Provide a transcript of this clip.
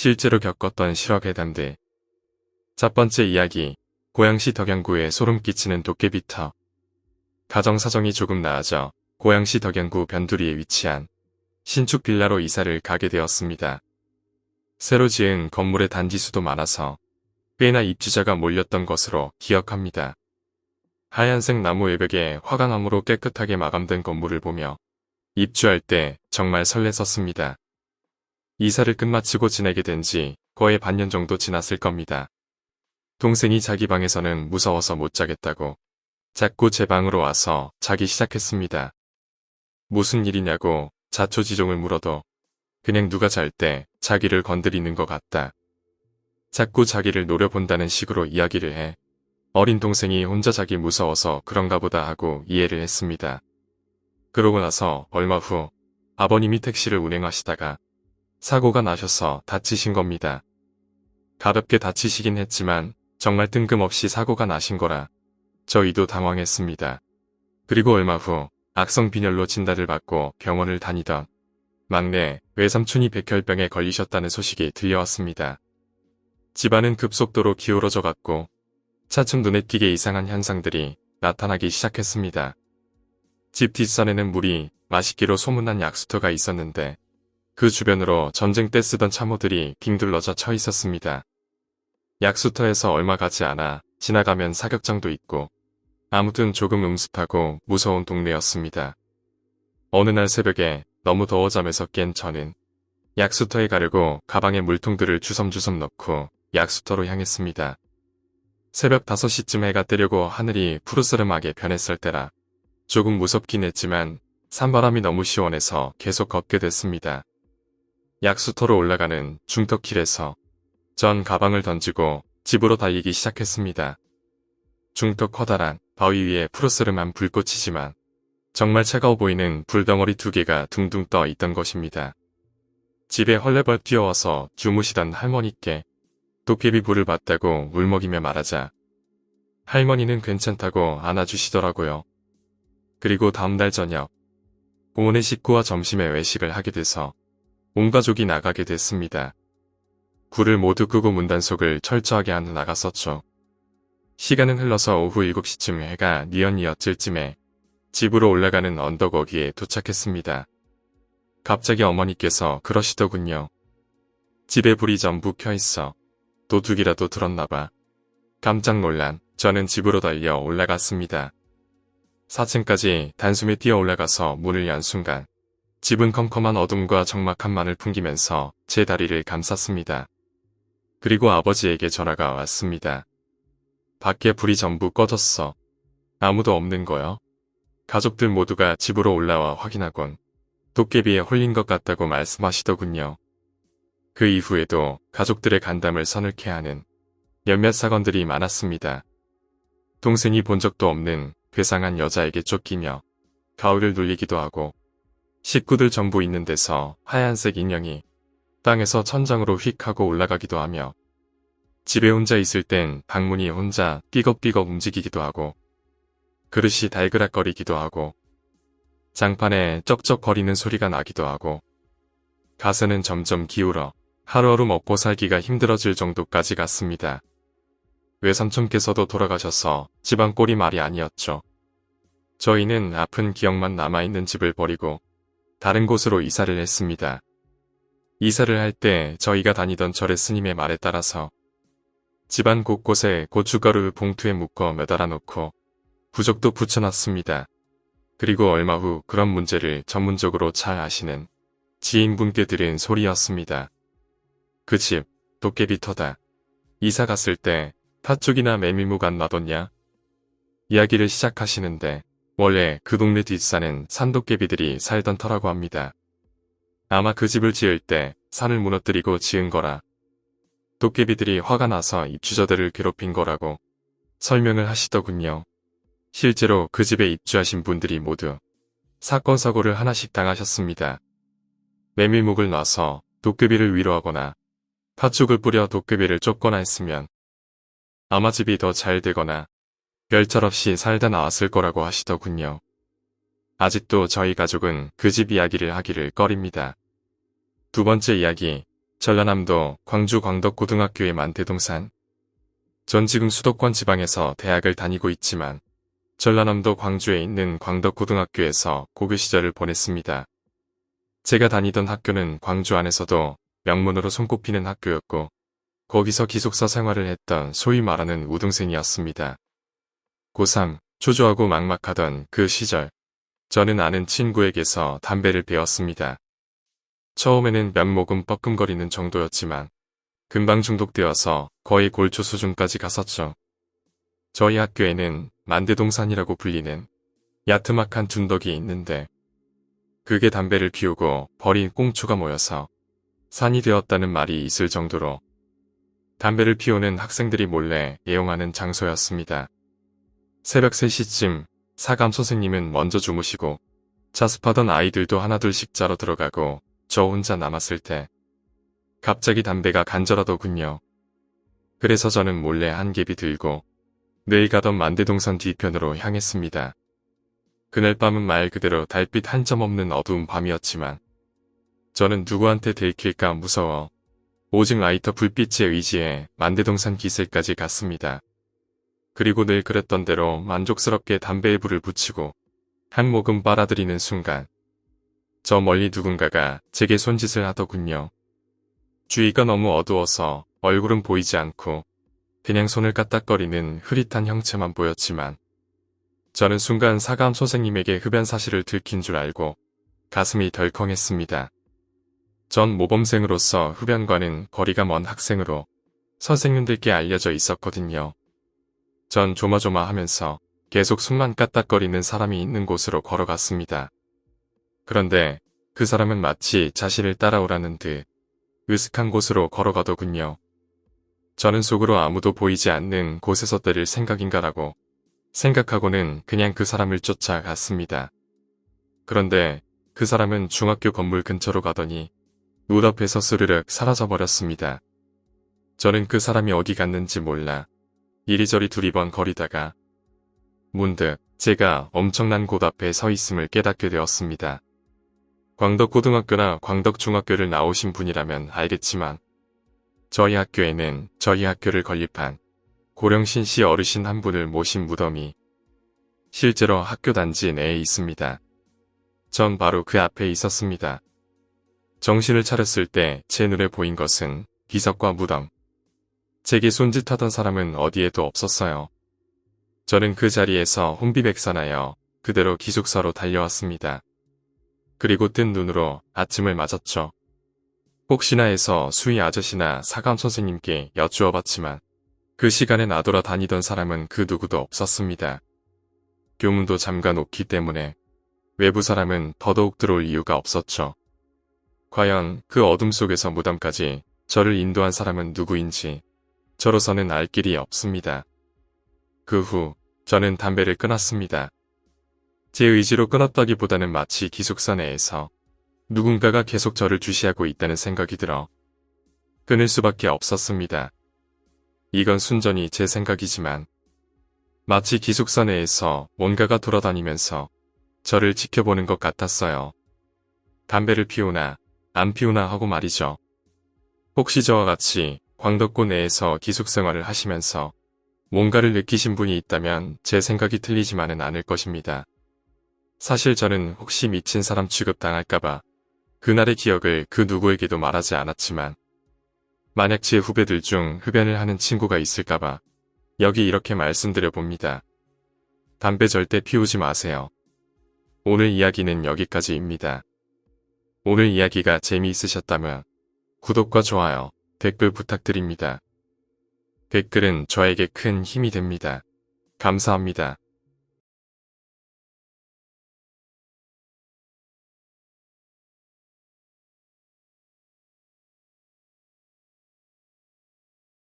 실제로 겪었던 실화괴담들. 첫 번째 이야기, 고양시 덕양구에 소름 끼치는 도깨비터. 가정사정이 조금 나아져 고양시 덕양구 변두리에 위치한 신축 빌라로 이사를 가게 되었습니다. 새로 지은 건물의 단지 수도 많아서 꽤나 입주자가 몰렸던 것으로 기억합니다. 하얀색 나무 외벽에 화강암으로 깨끗하게 마감된 건물을 보며 입주할 때 정말 설렜었습니다. 이사를 끝마치고 지내게 된 지 거의 반년 정도 지났을 겁니다. 동생이 자기 방에서는 무서워서 못 자겠다고 자꾸 제 방으로 와서 자기 시작했습니다. 무슨 일이냐고 자초지종을 물어도 그냥 누가 잘 때 자기를 건드리는 것 같다. 자꾸 자기를 노려본다는 식으로 이야기를 해 어린 동생이 혼자 자기 무서워서 그런가 보다 하고 이해를 했습니다. 그러고 나서 얼마 후 아버님이 택시를 운행하시다가 사고가 나셔서 다치신 겁니다. 가볍게 다치시긴 했지만 정말 뜬금없이 사고가 나신 거라 저희도 당황했습니다. 그리고 얼마 후 악성 빈혈로 진단을 받고 병원을 다니던 막내 외삼촌이 백혈병에 걸리셨다는 소식이 들려왔습니다. 집안은 급속도로 기울어져 갔고 차츰 눈에 띄게 이상한 현상들이 나타나기 시작했습니다. 집 뒷산에는 물이 맛있기로 소문난 약수터가 있었는데 그 주변으로 전쟁 때 쓰던 참호들이 빙둘러져 쳐 있었습니다. 약수터에서 얼마 가지 않아 지나가면 사격장도 있고 아무튼 조금 음습하고 무서운 동네였습니다. 어느 날 새벽에 너무 더워 잠에서 깬 저는 약수터에 가려고 가방에 물통들을 주섬주섬 넣고 약수터로 향했습니다. 새벽 5시쯤 해가 뜨려고 하늘이 푸르스름하게 변했을 때라 조금 무섭긴 했지만 산바람이 너무 시원해서 계속 걷게 됐습니다. 약수터로 올라가는 중턱길에서 전 가방을 던지고 집으로 달리기 시작했습니다. 중턱 커다란 바위 위에 푸르스름한 불꽃이지만 정말 차가워 보이는 불덩어리 2개가 둥둥 떠 있던 것입니다. 집에 헐레벌 뛰어와서 주무시던 할머니께 도깨비 불을 봤다고 울먹이며 말하자 할머니는 괜찮다고 안아주시더라고요. 그리고 다음날 저녁 고모네 식구와 점심에 외식을 하게 돼서 온 가족이 나가게 됐습니다. 불을 모두 끄고 문단속을 철저하게 하고 나갔었죠. 시간은 흘러서 오후 7시쯤 해가 뉘엿뉘엿 질 쯤에 집으로 올라가는 언덕 어귀에 도착했습니다. 갑자기 어머니께서 그러시더군요. 집에 불이 전부 켜있어. 도둑이라도 들었나봐. 깜짝 놀란 저는 집으로 달려 올라갔습니다. 4층까지 단숨에 뛰어 올라가서 문을 연 순간 집은 컴컴한 어둠과 적막함만을 풍기면서 제 다리를 감쌌습니다. 그리고 아버지에게 전화가 왔습니다. 밖에 불이 전부 꺼졌어. 아무도 없는 거요? 가족들 모두가 집으로 올라와 확인하곤 도깨비에 홀린 것 같다고 말씀하시더군요. 그 이후에도 가족들의 간담을 서늘케 하는 몇몇 사건들이 많았습니다. 동생이 본 적도 없는 괴상한 여자에게 쫓기며 가위를 눌리기도 하고 식구들 전부 있는 데서 하얀색 인형이 땅에서 천장으로 휙 하고 올라가기도 하며 집에 혼자 있을 땐 방문이 혼자 삐걱삐걱 움직이기도 하고 그릇이 달그락거리기도 하고 장판에 쩍쩍거리는 소리가 나기도 하고 가세는 점점 기울어 하루하루 먹고 살기가 힘들어질 정도까지 갔습니다. 외삼촌께서도 돌아가셔서 집안 꼴이 말이 아니었죠. 저희는 아픈 기억만 남아있는 집을 버리고 다른 곳으로 이사를 했습니다. 이사를 할 때 저희가 다니던 절의 스님의 말에 따라서 집안 곳곳에 고춧가루 봉투에 묶어 매달아 놓고 부적도 붙여놨습니다. 그리고 얼마 후 그런 문제를 전문적으로 잘 아시는 지인분께 들은 소리였습니다. 그 집 도깨비터다. 이사 갔을 때 팥죽이나 메밀묵 안 놔뒀냐? 이야기를 시작하시는데 원래 그 동네 뒷산은 산도깨비들이 살던 터라고 합니다. 아마 그 집을 지을 때 산을 무너뜨리고 지은 거라 도깨비들이 화가 나서 입주자들을 괴롭힌 거라고 설명을 하시더군요. 실제로 그 집에 입주하신 분들이 모두 사건 사고를 하나씩 당하셨습니다. 메밀묵을 놔서 도깨비를 위로하거나 팥죽을 뿌려 도깨비를 쫓거나 했으면 아마 집이 더 잘 되거나 별탈 없이 살다 나왔을 거라고 하시더군요. 아직도 저희 가족은 그 집 이야기를 하기를 꺼립니다. 두 번째 이야기, 전라남도 광주 광덕고등학교의 만대동산. 전 지금 수도권 지방에서 대학을 다니고 있지만 전라남도 광주에 있는 광덕고등학교에서 고교 시절을 보냈습니다. 제가 다니던 학교는 광주 안에서도 명문으로 손꼽히는 학교였고 거기서 기숙사 생활을 했던 소위 말하는 우등생이었습니다. 고3, 초조하고 막막하던 그 시절 저는 아는 친구에게서 담배를 배웠습니다. 처음에는 몇 모금 뻐끔거리는 정도였지만 금방 중독되어서 거의 골초 수준까지 갔었죠. 저희 학교에는 만대동산이라고 불리는 야트막한 둔덕이 있는데 그게 담배를 피우고 버린 꽁초가 모여서 산이 되었다는 말이 있을 정도로 담배를 피우는 학생들이 몰래 애용하는 장소였습니다. 새벽 3시쯤 사감 선생님은 먼저 주무시고 자습하던 아이들도 하나둘씩 자러 들어가고 저 혼자 남았을 때 갑자기 담배가 간절하더군요. 그래서 저는 몰래 한 갭이 들고 내일 가던 만대동산 뒤편으로 향했습니다. 그날 밤은 말 그대로 달빛 한 점 없는 어두운 밤이었지만 저는 누구한테 들킬까 무서워 오직 라이터 불빛에 의지해 만대동산 기슭까지 갔습니다. 그리고 늘 그랬던 대로 만족스럽게 담배에 불을 붙이고 한 모금 빨아들이는 순간 저 멀리 누군가가 제게 손짓을 하더군요. 주위가 너무 어두워서 얼굴은 보이지 않고 그냥 손을 까딱거리는 흐릿한 형체만 보였지만 저는 순간 사감 선생님에게 흡연 사실을 들킨 줄 알고 가슴이 덜컹했습니다. 전 모범생으로서 흡연과는 거리가 먼 학생으로 선생님들께 알려져 있었거든요. 전 조마조마하면서 계속 숨만 까딱거리는 사람이 있는 곳으로 걸어갔습니다. 그런데 그 사람은 마치 자신을 따라오라는 듯 으슥한 곳으로 걸어가더군요. 저는 속으로 아무도 보이지 않는 곳에서 때릴 생각인가라고 생각하고는 그냥 그 사람을 쫓아갔습니다. 그런데 그 사람은 중학교 건물 근처로 가더니 눈앞에서 스르륵 사라져버렸습니다. 저는 그 사람이 어디 갔는지 몰라 이리저리 두리번 거리다가 문득 제가 엄청난 곳 앞에 서 있음을 깨닫게 되었습니다. 광덕고등학교나 광덕중학교를 나오신 분이라면 알겠지만 저희 학교에는 저희 학교를 건립한 고령신 씨 어르신 한 분을 모신 무덤이 실제로 학교 단지 내에 있습니다. 전 바로 그 앞에 있었습니다. 정신을 차렸을 때 제 눈에 보인 것은 비석과 무덤. 제게 손짓하던 사람은 어디에도 없었어요. 저는 그 자리에서 혼비백산하여 그대로 기숙사로 달려왔습니다. 그리고 뜬 눈으로 아침을 맞았죠. 혹시나 해서 수희 아저씨나 사감 선생님께 여쭈어봤지만 그 시간에 나돌아 다니던 사람은 그 누구도 없었습니다. 교문도 잠가 놓기 때문에 외부 사람은 더더욱 들어올 이유가 없었죠. 과연 그 어둠 속에서 무덤까지 저를 인도한 사람은 누구인지 저로서는 알 길이 없습니다. 그 후 저는 담배를 끊었습니다. 제 의지로 끊었다기보다는 마치 기숙사 내에서 누군가가 계속 저를 주시하고 있다는 생각이 들어 끊을 수밖에 없었습니다. 이건 순전히 제 생각이지만 마치 기숙사 내에서 뭔가가 돌아다니면서 저를 지켜보는 것 같았어요. 담배를 피우나 안 피우나 하고 말이죠. 혹시 저와 같이 광덕고 내에서 기숙생활을 하시면서 뭔가를 느끼신 분이 있다면 제 생각이 틀리지만은 않을 것입니다. 사실 저는 혹시 미친 사람 취급당할까봐 그날의 기억을 그 누구에게도 말하지 않았지만 만약 제 후배들 중 흡연을 하는 친구가 있을까봐 여기 이렇게 말씀드려 봅니다. 담배 절대 피우지 마세요. 오늘 이야기는 여기까지입니다. 오늘 이야기가 재미있으셨다면 구독과 좋아요, 댓글 부탁드립니다. 댓글은 저에게 큰 힘이 됩니다. 감사합니다.